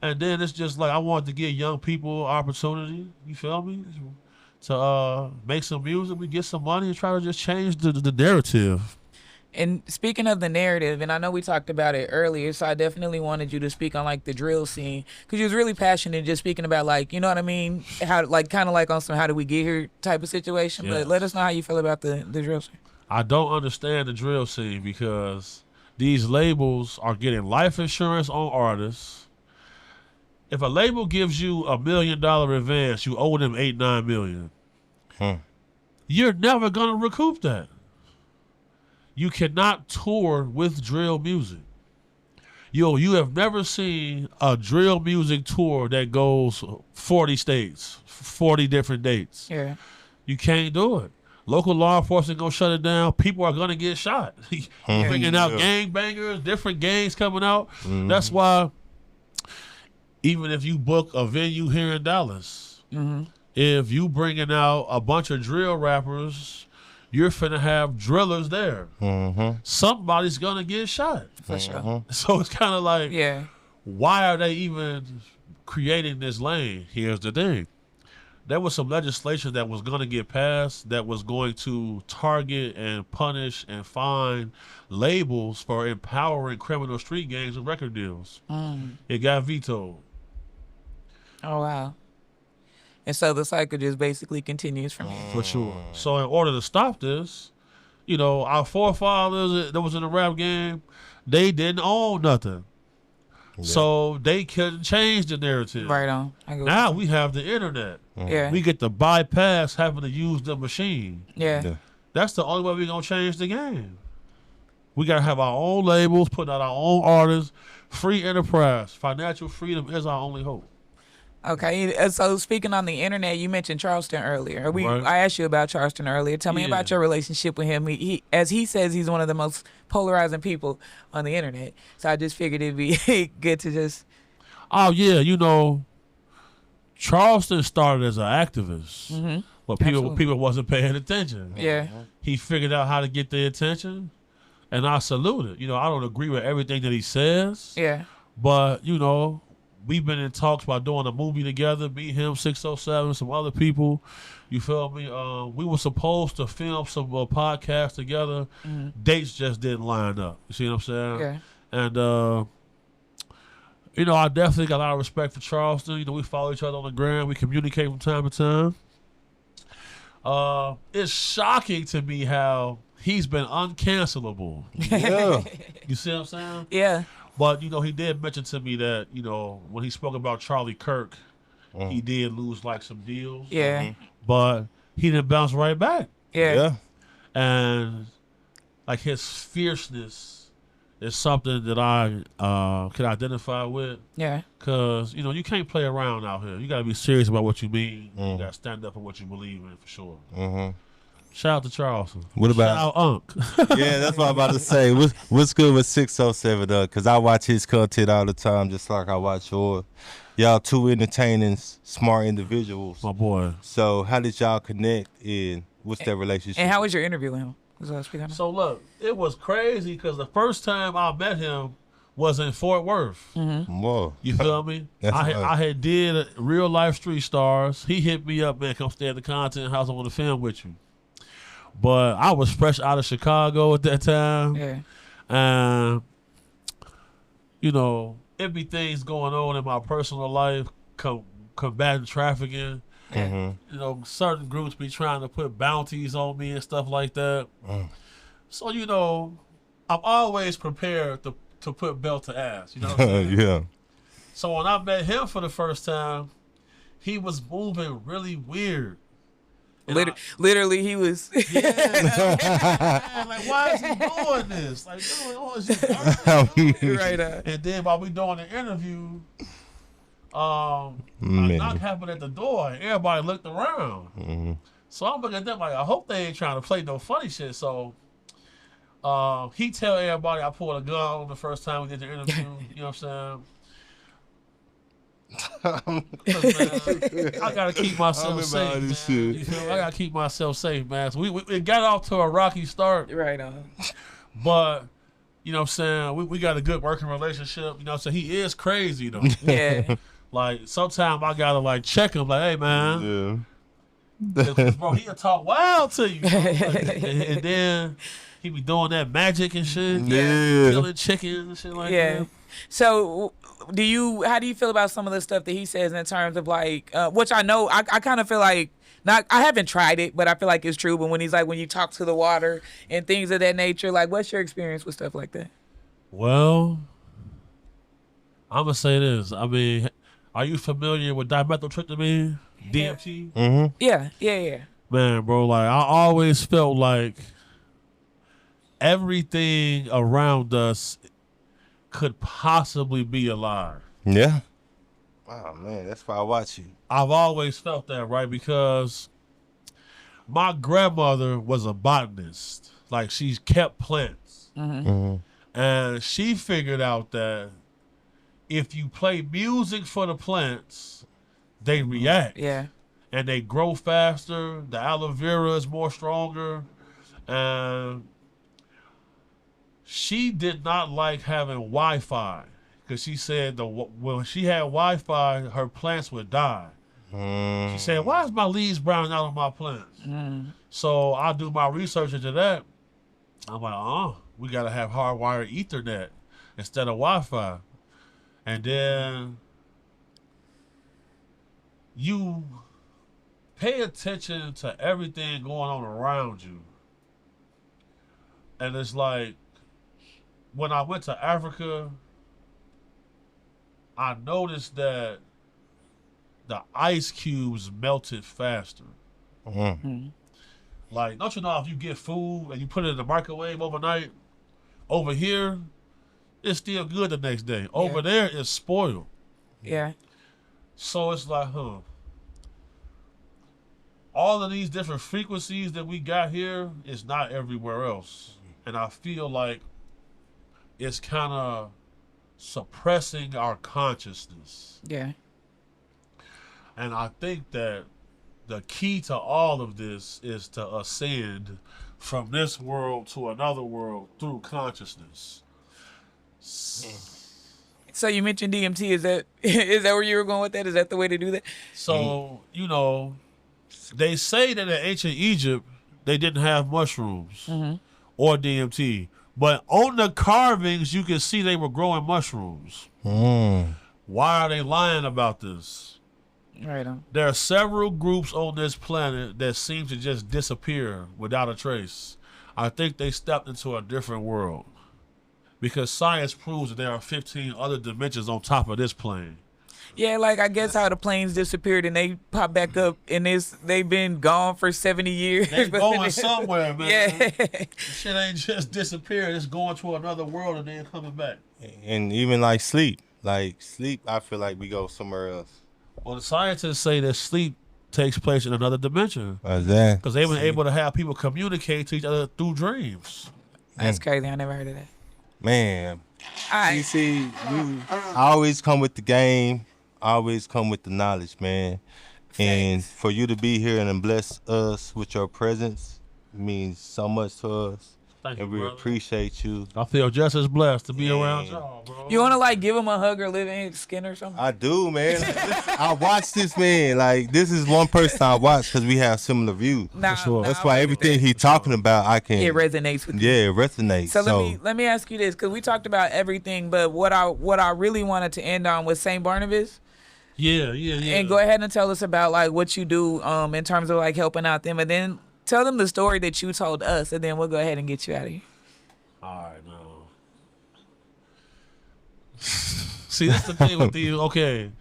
C: And then it's just like I wanted to give young people opportunity, you feel me? To make some music, we get some money and try to just change the narrative.
A: And speaking of the narrative, and I know we talked about it earlier, so I definitely wanted you to speak on like the drill scene, because you was really passionate just speaking about, like, you know what I mean, how, like, kind of like on some how did we get here type of situation.
C: Yes.
A: But let us know how you feel about the drill scene.
C: I don't understand the drill scene because these labels are getting life insurance on artists. If a label gives you $1 million advance, you owe them $8-9 million. You're never gonna recoup that. You cannot tour with drill music. You have never seen a drill music tour that goes 40 states, 40 different dates.
A: Yeah.
C: You can't do it. Local law enforcement gonna shut it down. People are gonna get shot. Bringing out gangbangers, different gangs coming out. That's why even if you book a venue here in Dallas, if you bringing out a bunch of drill rappers, you're finna have drillers there. Somebody's gonna get shot.
A: For sure.
C: So it's kind of like,
A: Yeah.
C: why are they even creating this lane? Here's the thing. There was some legislation that was going to get passed that was going to target and punish and fine labels for empowering criminal street gangs and record deals. It got vetoed.
A: Oh, wow. And so the cycle just basically continues from here.
C: For sure. So in order to stop this, you know, our forefathers that was in the rap game, they didn't own nothing. So they couldn't change the narrative.
A: Right on.
C: Now we have the internet.
A: Yeah.
C: We get to bypass having to use the machine.
A: Yeah.
C: That's the only way we're going to change the game. We got to have our own labels, put out our own artists, free enterprise. Financial freedom is our only hope.
A: Okay, so speaking on the internet, you mentioned Charleston earlier.
C: Right.
A: I asked you about Charleston earlier. Tell me about your relationship with him. He, as he says, he's one of the most polarizing people on the internet. So I just figured it'd be good to just...
C: Oh, yeah, you know, Charleston started as an activist, but people wasn't paying attention.
A: Yeah.
C: He figured out how to get their attention, and I salute it. You know, I don't agree with everything that he says.
A: Yeah.
C: But, you know, we've been in talks about doing a movie together, me, him, 607, some other people. You feel me? We were supposed to film some podcasts together. Dates just didn't line up. You see what I'm saying?
A: Yeah.
C: And, you know, I definitely got a lot of respect for Charleston. You know, we follow each other on the ground. We communicate from time to time. It's shocking to me how he's been uncancelable.
B: Yeah.
C: You see what I'm saying?
A: Yeah.
C: But, he did mention to me that, when he spoke about Charlie Kirk, he did lose, like, some deals.
A: Yeah.
C: But he didn't bounce right back.
A: Yeah.
B: Yeah.
C: And, like, his fierceness is something that I can identify with.
A: Yeah.
C: Because, you can't play around out here. You got to be serious about what you mean. You got to stand up for what you believe in, for sure.
B: Mm-hmm.
C: Shout out to Charleston.
B: What about-
C: Shout out Unc.
B: Yeah, that's what I'm about to say. What's good with 607 Because I watch his content all the time, just like I watch yours. Y'all two entertaining, smart individuals.
C: My boy.
B: So how did y'all connect, and what's that relationship?
A: And how was your interview with him?
C: So look, it was crazy because the first time I met him was in Fort Worth.
B: Whoa.
C: You feel me?
B: That's right.
C: I had did Real Life Street Stars. He hit me up, man, come stay at the content house. I want to film with you. But I was fresh out of Chicago at that time.
A: Yeah.
C: And, it be things going on in my personal life, combating trafficking.
B: Mm-hmm.
C: Certain groups be trying to put bounties on me and stuff like that. So, I'm always prepared to put belt to ass. You know what I'm saying?
B: Yeah.
C: So when I met him for the first time, he was moving really weird. And
A: Literally, he was.
C: man, like, why is he doing this? Like, is he
A: Right.
C: And then while we doing the interview, a
B: Man.
C: knock happened at the door, and everybody looked around. So I'm looking at them like, I hope they ain't trying to play no funny shit. So he tell everybody I pulled a gun on the first time we did the interview. You know what I'm saying? 'Cause, man, I gotta keep myself safe, man. You feel me? I gotta keep myself safe, man. So we got off to a rocky start,
A: Right on.
C: but you know what I'm saying, we got a good working relationship. You know what I'm saying? He is crazy though.
A: Yeah.
C: Like sometimes I gotta like check him, like, hey man,
B: Yeah.
C: 'cause, bro, he'll talk wild to you, bro. And then he be doing that magic and shit,
B: Yeah.
C: killing chickens and shit like
A: Yeah.
C: that.
A: So, how do you feel about some of the stuff that he says in terms of like, which I know, I kind of feel like, I haven't tried it, but I feel like it's true. But when he's like, when you talk to the water and things of that nature, like, what's your experience with stuff like that?
C: Well, I'm gonna say this. I mean, are you familiar with dimethyltryptamine, DMT?
B: Mm-hmm.
A: Yeah.
C: Man, bro, like I always felt like everything around us could possibly be alive.
B: Yeah. Wow, man, that's why I watch you.
C: I've always felt that, right? Because my grandmother was a botanist. Like, she kept plants. And she figured out that if you play music for the plants, they react.
A: Yeah.
C: And they grow faster. The aloe vera is more stronger. And she did not like having Wi-Fi because she said when she had Wi-Fi, her plants would die. She said, why is my leaves browning out on my plants? So I do my research into that. I'm like, we got to have hardwired Ethernet instead of Wi-Fi. And then you pay attention to everything going on around you. And it's like, when I went to Africa, I noticed that the ice cubes melted faster. Like, don't you know if you get food and you put it in the microwave overnight, over here, it's still good the next day. Over there, it's spoiled.
A: Yeah.
C: So it's like, all of these different frequencies that we got here is not everywhere else. And I feel like it's kind of suppressing our consciousness.
A: Yeah.
C: And I think that the key to all of this is to ascend from this world to another world through consciousness.
A: So you mentioned DMT. Is that where you were going with that? Is that the way to do that?
C: So, they say that in ancient Egypt, they didn't have mushrooms or DMT. But on the carvings, you can see they were growing mushrooms. Why are they lying about this?
A: Right on.
C: There are several groups on this planet that seem to just disappear without a trace. I think they stepped into a different world because science proves that there are 15 other dimensions on top of this plane.
A: Yeah, like I guess how the planes disappeared and they pop back up and they've been gone for 70 years.
C: They going somewhere, man.
A: Yeah.
C: This shit ain't just disappearing. It's going to another world and then coming back.
B: And even like sleep, I feel like we go somewhere else.
C: Well, the scientists say that sleep takes place in another dimension
B: Exactly.
C: because they were able to have people communicate to each other through dreams.
A: That's crazy. I never heard of that.
B: Man,
A: All right.
B: you see, I always come with the game. I always come with the knowledge, man. And for you to be here and bless us with your presence means so much to us.
C: Thank
B: And
C: you,
B: we
C: brother.
B: appreciate you.
C: I feel just as blessed to be around y'all, bro.
A: You want to like give him a hug or live in his skin or something?
B: I do, man. I watch this man. Like, this is one person I watch because we have similar views.
A: Nah,
C: sure.
B: That's
A: I
B: why
A: fuck with
B: everything
A: that.
B: he talking about, I can.
A: It resonates with you.
B: Yeah, it resonates.
A: So let me ask you this, because we talked about everything, but what I really wanted to end on was St. Barnabas.
C: Yeah.
A: And go ahead and tell us about like what you do in terms of like helping out them, and then tell them the story that you told us, and then we'll go ahead and get you out of here.
C: All right, now. See, that's the thing with these. Okay,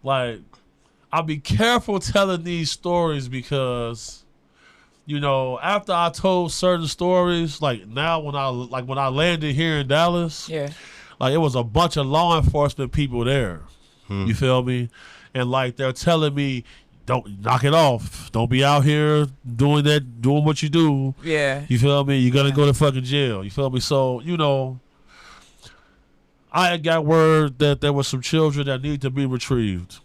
C: like I'll be careful telling these stories because, you know, after I told certain stories, like now when I landed here in Dallas,
A: Yeah.
C: like it was a bunch of law enforcement people there. You feel me? And like they're telling me, don't knock it off. Don't be out here doing what you do.
A: Yeah.
C: You feel me? You're gonna go to fucking jail. You feel me? So, you know, I had got word that there were some children that need to be retrieved.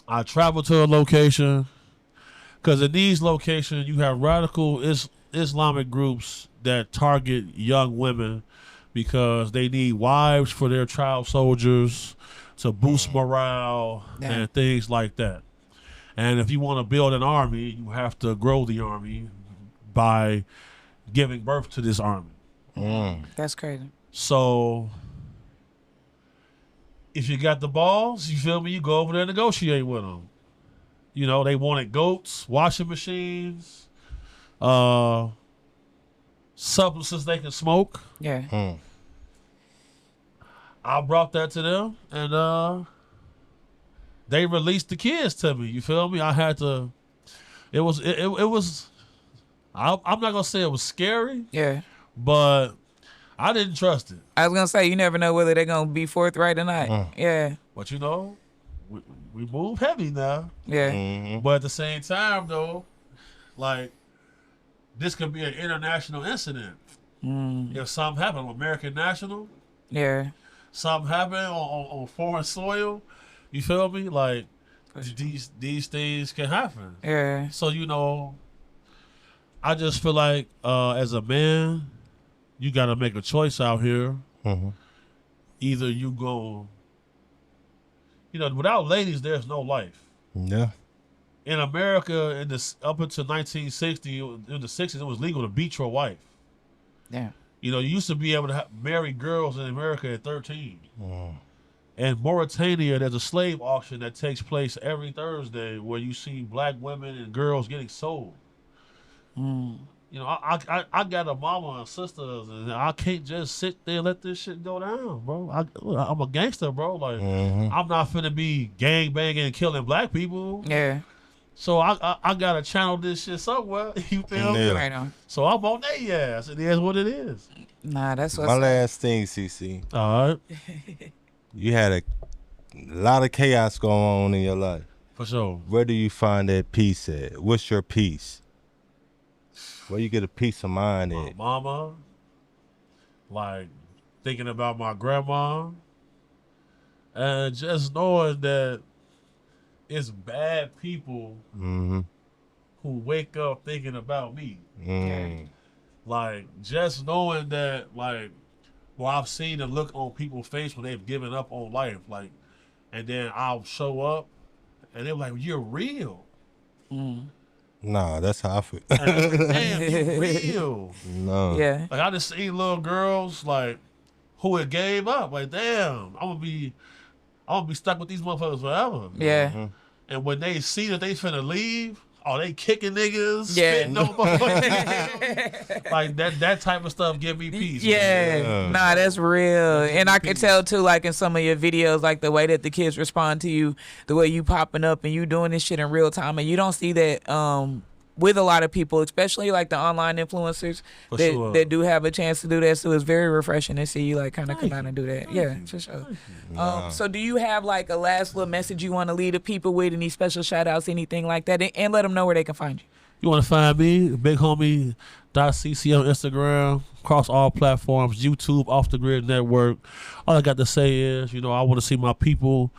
C: I traveled to a location because in these locations you have radical Islamic groups that target young women because they need wives for their child soldiers to boost morale and things like that. And if you want to build an army, you have to grow the army by giving birth to this army.
A: That's crazy.
C: So if you got the balls, you feel me, you go over there and negotiate with them. You know, they wanted goats, washing machines, substances they can smoke.
A: Yeah.
C: I brought that to them, and they released the kids to me. You feel me? I had to. It was. I'm not gonna say it was scary,
A: Yeah.
C: but I didn't trust it.
A: I was gonna say you never know whether they're gonna be forthright or not. Yeah.
C: But you know, we move heavy now.
A: Yeah.
C: But at the same time, though, like this could be an international incident. If something happened on American national,
A: Yeah.
C: something happened on foreign soil, you feel me? Like these things can happen.
A: Yeah.
C: So, you know, I just feel like as a man, you got to make a choice out here. Either you go, you know, without ladies, there's no life.
B: Yeah.
C: In America, up until 1960, in the 60s, it was legal to beat your wife.
A: Yeah.
C: You know, you used to be able to marry girls in America at 13. In Mauritania, there's a slave auction that takes place every Thursday where you see black women and girls getting sold. You know, I got a mama and sisters, and I can't just sit there and let this shit go down, bro. I'm a gangster, bro. Like, I'm not finna be gang banging and killing black people.
A: Yeah.
C: So I gotta channel this shit somewhere. You feel me?
B: Yeah.
A: Right on.
C: So I'm on their ass. It is what it is.
A: Nah, that's what's
B: My
A: up.
B: last thing, CC.
C: All right,
B: You had a lot of chaos going on in your life.
C: for sure.
B: Where do you find that peace at? What's your peace? Where you get a peace of mind
C: My
B: at?
C: mama, like thinking about my grandma, and just knowing that it's bad people
B: Mm-hmm.
C: who wake up thinking about me.
B: Mm.
C: Like just knowing that, like, well, I've seen the look on people's face when they've given up on life, like, and then I'll show up, and they're like, "You're real."
B: Nah, that's how I feel.
C: Damn, you're real.
B: No.
A: Yeah.
C: Like I just seen little girls like who had gave up. Like, damn, I'm gonna be stuck with these motherfuckers forever.
A: Yeah.
C: And when they see that they finna leave, oh, they kicking niggas,
A: Yeah.
C: spitting on motherfuckers. Like that type of stuff give me peace.
A: Yeah,
C: man.
A: nah, that's real. And I can tell too, like in some of your videos, like the way that the kids respond to you, the way you popping up and you doing this shit in real time, and you don't see that with a lot of people, especially like the online influencers
C: For
A: that,
C: sure.
A: that do have a chance to do that. So it's very refreshing to see you like kind of come out and do that. Yeah, for sure. So do you have like a last little message you want to leave the people with? Any special shout outs, anything like that, and let them know where they can find you?
C: You want to find me, Big Homie .cc on Instagram, across all platforms, YouTube, Off the Grid Network. All I got to say is, you know, I want to see my people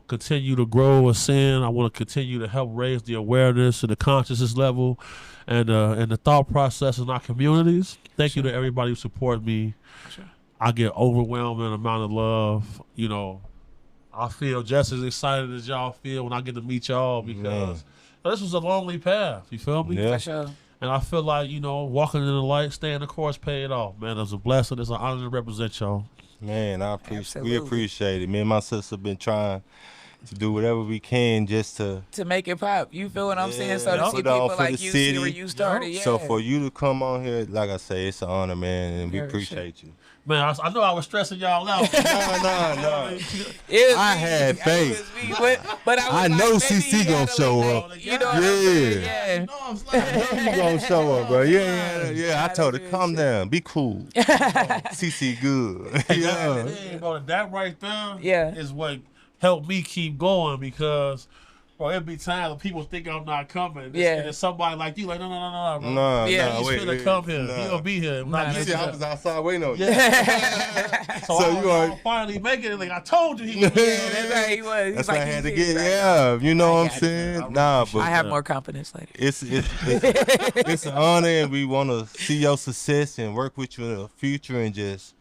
C: continue to grow, ascend. I want to continue to help raise the awareness and the consciousness level and the thought process in our communities. Thank you to everybody who support me.
A: Sure.
C: I get overwhelmed in the amount of love. You know, I feel just as excited as y'all feel when I get to meet y'all because this was a lonely path. You feel me?
B: Yeah.
A: For sure.
C: And I feel like, you know, walking in the light, staying the course, paid off. Man, it was a blessing. It's an honor to represent y'all.
B: Man,
A: Absolutely.
B: we appreciate it. Me and my sister been trying to do whatever we can just to
A: make it pop. You feel what I'm saying? So to
B: Yeah.
A: see
B: Put on
A: people
B: for
A: like
B: the
A: you see where
B: city.
A: you started. Yeah.
B: So for you to come on here, like I say, it's an honor, man, and we
A: Yeah,
B: appreciate you.
C: Man, I know I was stressing y'all out.
B: No.
A: It was
B: I
A: me.
B: had
A: It
B: faith.
A: was me. But I was
B: I
A: like,
B: know
A: maybe
B: CC
A: he
B: gonna
A: gotta
B: show
A: like
B: up.
A: that. You know what I'm saying?
B: Yeah.
A: Yeah.
C: No, I'm saying.
B: You gonna show up, bro? Yeah. I told her, calm down, be cool. CC good. Yeah.
C: Yeah, bro, that right there
A: Yeah.
C: is what helped me keep going because, bro, it'd be times when people think I'm not coming.
A: Yeah.
C: And then somebody like you, like, no, bro.
B: No,
A: Yeah.
C: He's
B: wait,
C: finna come here.
B: nah.
C: He gonna be here. When I
A: Nah,
C: get
B: You see, I
C: there.
B: was outside waiting on you.
C: Yeah. so
B: So
C: I,
B: you are-
C: I finally make it. Like I told you, he was
A: Yeah, that's how he was. He's
B: That's
A: like,
B: why I had to
A: he's
B: get.
A: serious.
B: Yeah, you know what I'm
A: got it.
B: saying? Nah, but
A: I have more confidence later.
B: it's an honor, and we want to see your success and work with you in the future, and just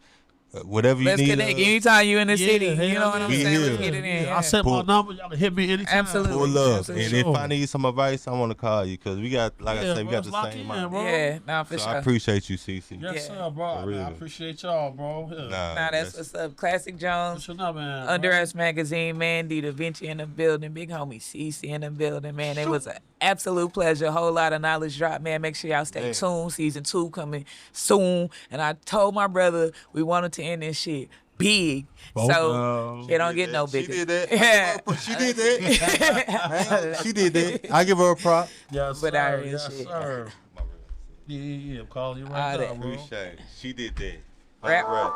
B: whatever you
A: Let's
B: need.
A: connect. Anytime you in the
C: Yeah,
A: city,
C: hell
A: you know what I'm
B: yeah.
A: saying?
B: We
A: Let's
B: here.
A: get it in.
C: I sent my
B: Pull-
C: number. Y'all can hit me anytime.
A: Absolutely.
B: Pull up,
A: Absolutely.
B: and if I need some advice, I want to call you because we got, like I
C: Yeah,
B: said, we
C: bro,
B: got the
C: lock
B: same
C: in,
B: mind.
C: bro.
A: Yeah, nah, for
B: So
A: sure.
B: I appreciate you, CC.
C: Yes,
A: Yeah.
C: sir, bro.
B: For
C: Man, I
B: real.
C: appreciate y'all, bro. Yeah.
A: Nah, that's what's up. Classic Jones.
C: What's up, man?
A: Under Raps Magazine, Mandy, Da Vinci in the building, big homie CC in the building, man. It was an absolute pleasure. Whole lot of knowledge drop, man. Make sure y'all stay
B: Man.
A: tuned. Season 2 coming soon. And I told my brother we wanted to end this shit big. So it don't get no
B: She
A: bigger.
B: did that.
A: Yeah.
B: She did that. She did that. I give her a prop.
C: Yes,
A: But
C: sir.
A: I real
C: Yes,
A: shit.
C: sir. Yeah. I'm calling you
A: All
C: right
A: that.
C: now, bro.
B: Appreciate it. She did that.
A: Rap.
B: Rap.